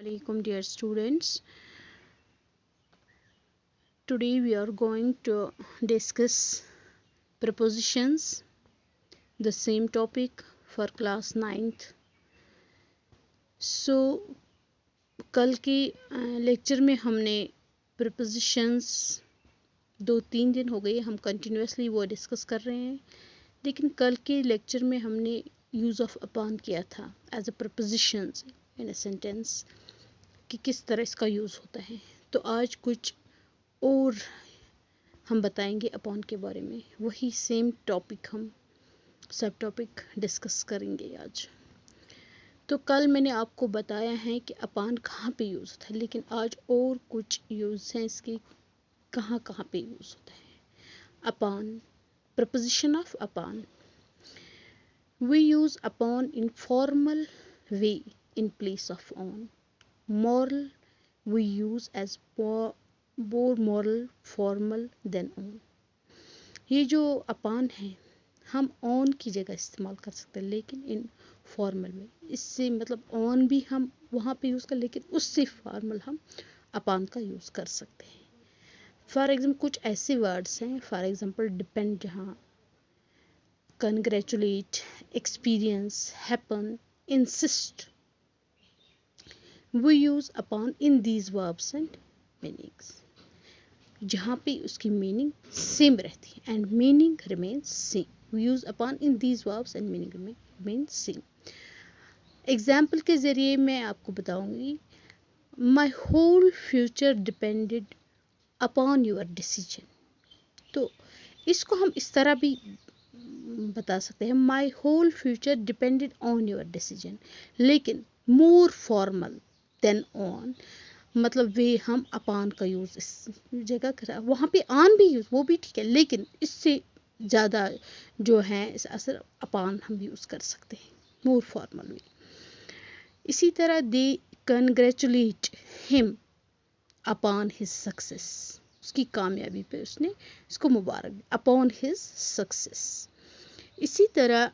Assalamualaikum dear students. Today we are going to discuss prepositions, the same topic for class 9th. So कल के lecture में हमने prepositions 2-3 दिन हो गए हम कंटिन्यूसली वो डिस्कस कर रहे हैं, लेकिन कल के लेक्चर में हमने यूज़ ऑफ अपॉन किया था as a prepositions in a sentence कि किस तरह इसका यूज़ होता है। तो आज कुछ और हम बताएंगे अपॉन के बारे में, वही सेम टॉपिक हम सब टॉपिक डिस्कस करेंगे आज। तो कल मैंने आपको बताया है कि अपॉन कहाँ पे यूज़ होता है, लेकिन आज और कुछ यूज़ हैं इसके, कहाँ कहाँ पे यूज़ होता है। Upon, preposition of upon, we use upon in formal way in place of on. Moral we use as more moral formal than on। ये जो अपॉन है हम ऑन की जगह इस्तेमाल कर सकते हैं, लेकिन इन फॉर्मल में, इससे मतलब ऑन भी हम वहाँ पे यूज़ कर, लेकिन उससे फॉर्मल हम अपॉन का यूज़ कर सकते हैं। फॉर एग्जाम्पल कुछ ऐसे वर्ड्स हैं, फॉर एग्जाम्पल डिपेंड, जहाँ congratulate, experience, happen, insist, we use upon in these verbs and meanings, जहाँ पे उसकी मीनिंग सेम रहती है and meaning remains same. we use upon in these verbs and meaning remains same। Example के ज़रिए मैं आपको बताऊंगी, my whole future depended upon your decision। तो इसको हम इस तरह भी बता सकते हैं, my whole future depended on your decision, लेकिन more formal देन ऑन, मतलब वे हम अपॉन का यूज़ इस जगह करा, वहाँ पे ऑन भी यूज़ वो भी ठीक है, लेकिन इससे ज़्यादा जो है इस असर अपॉन हम यूज़ कर सकते हैं मोर फॉर्मल वे। इसी तरह they congratulate him upon his success, उसकी कामयाबी पे उसने इसको मुबारक अपॉन हिज सक्सेस। इसी तरह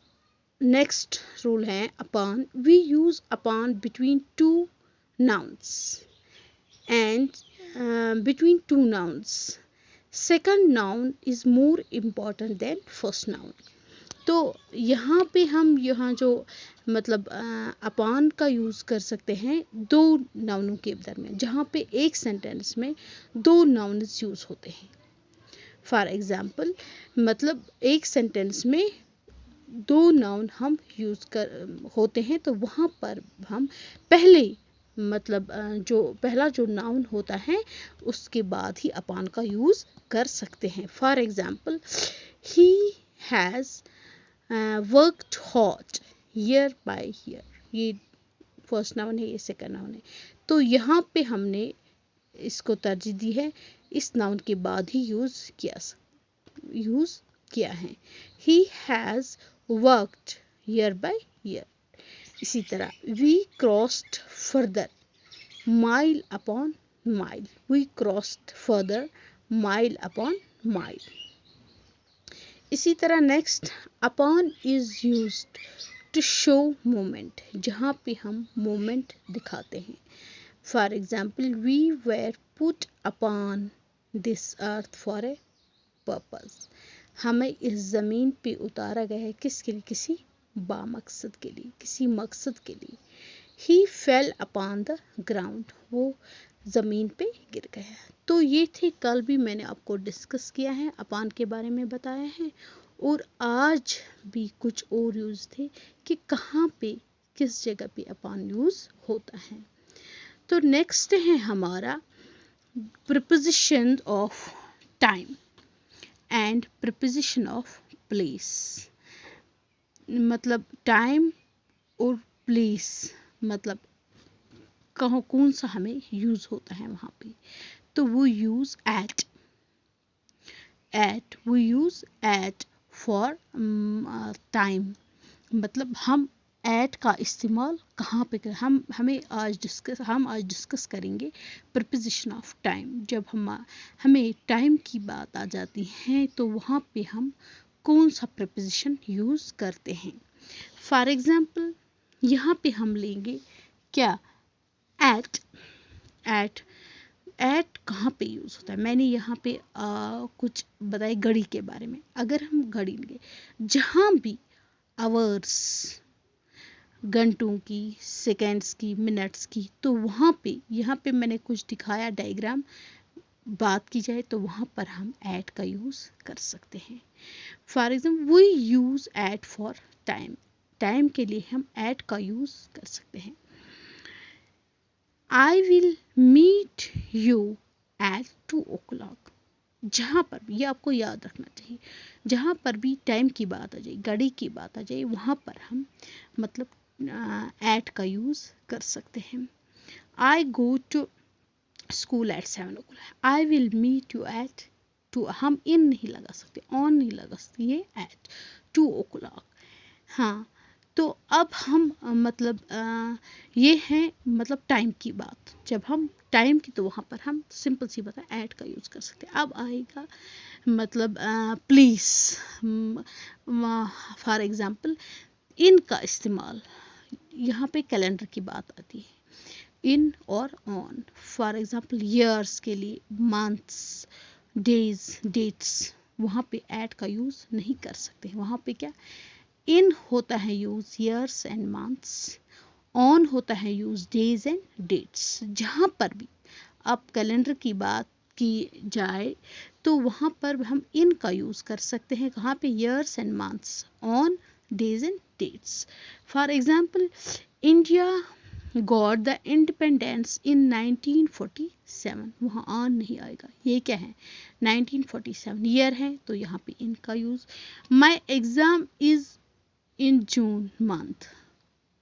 नेक्स्ट रूल है upon, we use upon between two nouns and between two nouns second noun is more important than first noun। तो यहाँ पे हम यहाँ जो मतलब अपॉन का यूज़ कर सकते हैं दो नाउनों के दरमियान, जहाँ पे एक सेंटेंस में दो नाउन्स यूज़ होते हैं। फॉर एग्जाम्पल मतलब एक सेंटेंस में दो नाउन हम यूज़ कर होते हैं, तो वहाँ पर हम पहले मतलब जो पहला जो नाउन होता है उसके बाद ही अपॉन का यूज़ कर सकते हैं। For example he has worked hard year by year, ये फर्स्ट नाउन है, ये सेकंड नाउन है, तो यहाँ पे हमने इसको तरजीह दी है, इस नाउन के बाद ही यूज़ किया है। He has worked year by year. इसी तरह we crossed further mile upon mile, we crossed further mile upon mile. इसी तरह next upon is used to show moment, जहाँ पे हम मोमेंट दिखाते हैं। For example we were put upon this earth for a purpose, हमें इस ज़मीन पे उतारा गया है किसके लिए, किसी बामकसद के लिए, किसी मकसद के लिए। ही फेल अपॉन द ग्राउंड, वो ज़मीन पे गिर गया। तो ये थे, कल भी मैंने आपको डिस्कस किया है, अपॉन के बारे में बताया है, और आज भी कुछ और यूज़ थे कि कहाँ पे किस जगह पे अपॉन यूज़ होता है। तो नेक्स्ट है हमारा preposition of time and preposition of place. मतलब टाइम और प्लेस, मतलब कहाँ कौन सा हमें यूज़ होता है वहाँ पे, तो वो use at we use at for time, मतलब हम एट का इस्तेमाल कहाँ पे करें, हम आज डिस्कस करेंगे प्रीपोजिशन ऑफ टाइम। जब हमें टाइम की बात आ जाती है तो वहाँ पे हम कौन सा प्रीपोजिशन यूज़ करते हैं। फॉर एग्जाम्पल यहाँ पे हम लेंगे क्या, एट एट एट कहाँ पे यूज़ होता है? मैंने यहाँ पे कुछ बताया घड़ी के बारे में। अगर हम घड़ी लेंगे, जहाँ भी आवर्स, घंटों की, सेकेंड्स की, मिनट्स की, तो वहाँ पे, यहाँ पे मैंने कुछ दिखाया डायग्राम, बात की जाए तो वहाँ पर हम एट का यूज़ कर सकते हैं। For example we use at for time, time के लिए हम एट का यूज़ कर सकते हैं। I will meet you at 2 o'clock। जहाँ पर भी, ये आपको याद रखना चाहिए, जहाँ पर भी टाइम की बात आ जाए, घड़ी की बात आ जाए, वहाँ पर हम मतलब एट का यूज़ कर सकते हैं। I go to school at 7 o'clock। I will meet you at 2। हम इन नहीं लगा सकते, ऑन नहीं लगा सकते, ये एट 2 o'clock। हाँ, तो अब हम मतलब ये है मतलब टाइम की बात। जब हम टाइम की, तो वहाँ पर हम सिंपल सी बात है, एट का यूज़ कर सकते हैं। अब आएगा मतलब प्लीज़, फॉर एग्जांपल इन का इस्तेमाल, यहाँ पे कैलेंडर की बात आती है, इन और ऑन। फॉर एग्जांपल ईयर्स के लिए मंथ्स, डेज, डेट्स, वहाँ पे एट का यूज़ नहीं कर सकते। वहाँ पे क्या, इन होता है use years and months, on होता है यूज़ डेज एंड डेट्स। जहाँ पर भी अब कैलेंडर की बात की जाए तो वहाँ पर हम इन का यूज़ कर सकते हैं। कहाँ पे, years and months, on, days and dates. For example India got the independence in 1947, वहाँ ऑन नहीं आएगा। ये क्या है, 1947 ईयर है, तो यहाँ पे इन का use. My exam is in June month,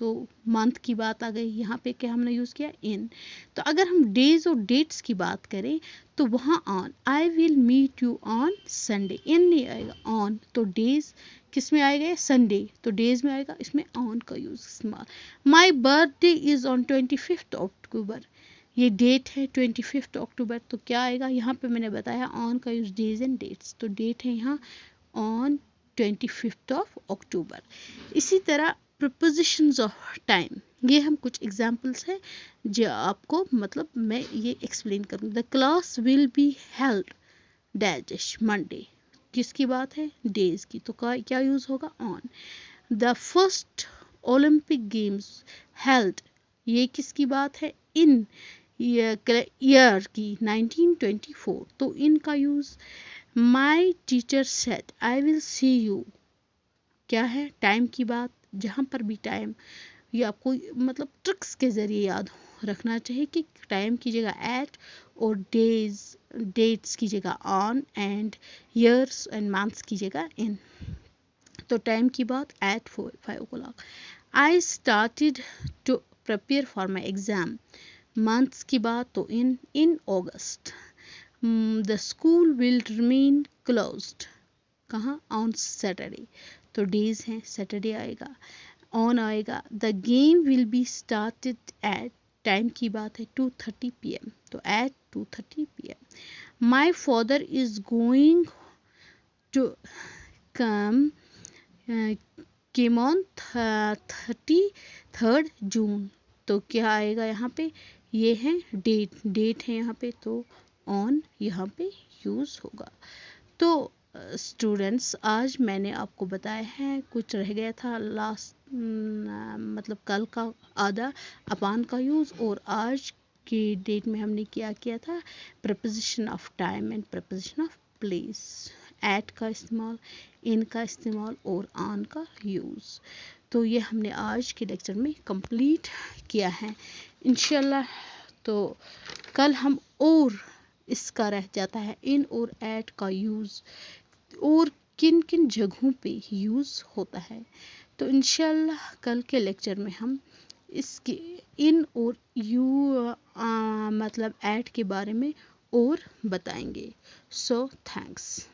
तो मंथ की बात आ गई, यहाँ पे क्या हमने यूज़ किया, इन। तो अगर हम डेज और डेट्स की बात करें तो वहाँ on, I will meet you on Sunday, in नहीं आएगा, ऑन। तो डेज किस में आएगा, संडे, तो डेज में आएगा, इसमें ऑन का यूज़ इस्तेमाल। माई बर्थडे इज़ ऑन 25 अक्टूबर, ये डेट है 25 अक्टूबर, तो क्या आएगा, यहाँ पे मैंने बताया ऑन का यूज़ डेज एंड डेट्स, तो डेट है यहाँ ऑन 25 अक्टूबर। इसी तरह प्रपोजिशंस ऑफ टाइम, ये हम कुछ एग्जांपल्स हैं जो आपको मतलब मैं ये एक्सप्लेन करूँ। The class will be held dash Monday, किसकी बात है, डेज की, तो क्या यूज़ होगा, on. The first Olympic games held, ये किसकी बात है, इन ईयर की 1924, तो इन का use. My teacher said I will see you, क्या है, टाइम की बात। जहाँ पर भी टाइम, ये आपको मतलब ट्रिक्स के ज़रिए याद रखना चाहिए कि टाइम की जगह एट और डेज, डेट्स की जगह on and years and months की जगह इन। तो टाइम की बात at 5 o'clock। I started to prepare for my exam, months की बात तो in August. The school will remain closed, कहाँ, ऑन सैटरडे, तो डेज हैं, सैटरडे आएगा, ऑन आएगा। The game will be started at, time की बात है 2:30 PM, तो at 2:30 PM। My father is going to come came on 33 जून, तो क्या आएगा यहाँ पे, ये है डेट, डेट है यहाँ पे, तो ऑन यहाँ पे यूज़ होगा। तो स्टूडेंट्स, आज मैंने आपको बताया है, कुछ रह गया था लास्ट मतलब कल का आधा अपान का यूज़, और आज की डेट में हमने क्या किया था, preposition of time and preposition of place, at का इस्तेमाल, इन का इस्तेमाल और ऑन का यूज़। तो ये हमने आज के लेक्चर में कंप्लीट किया है। इंशाल्लाह तो कल हम और इसका रह जाता है इन और एट का यूज़ और किन किन जगहों पे यूज़ होता है। तो इंशाल्लाह कल के लेक्चर में हम इसके इन और यू मतलब एट के बारे में और बताएंगे। So thanks.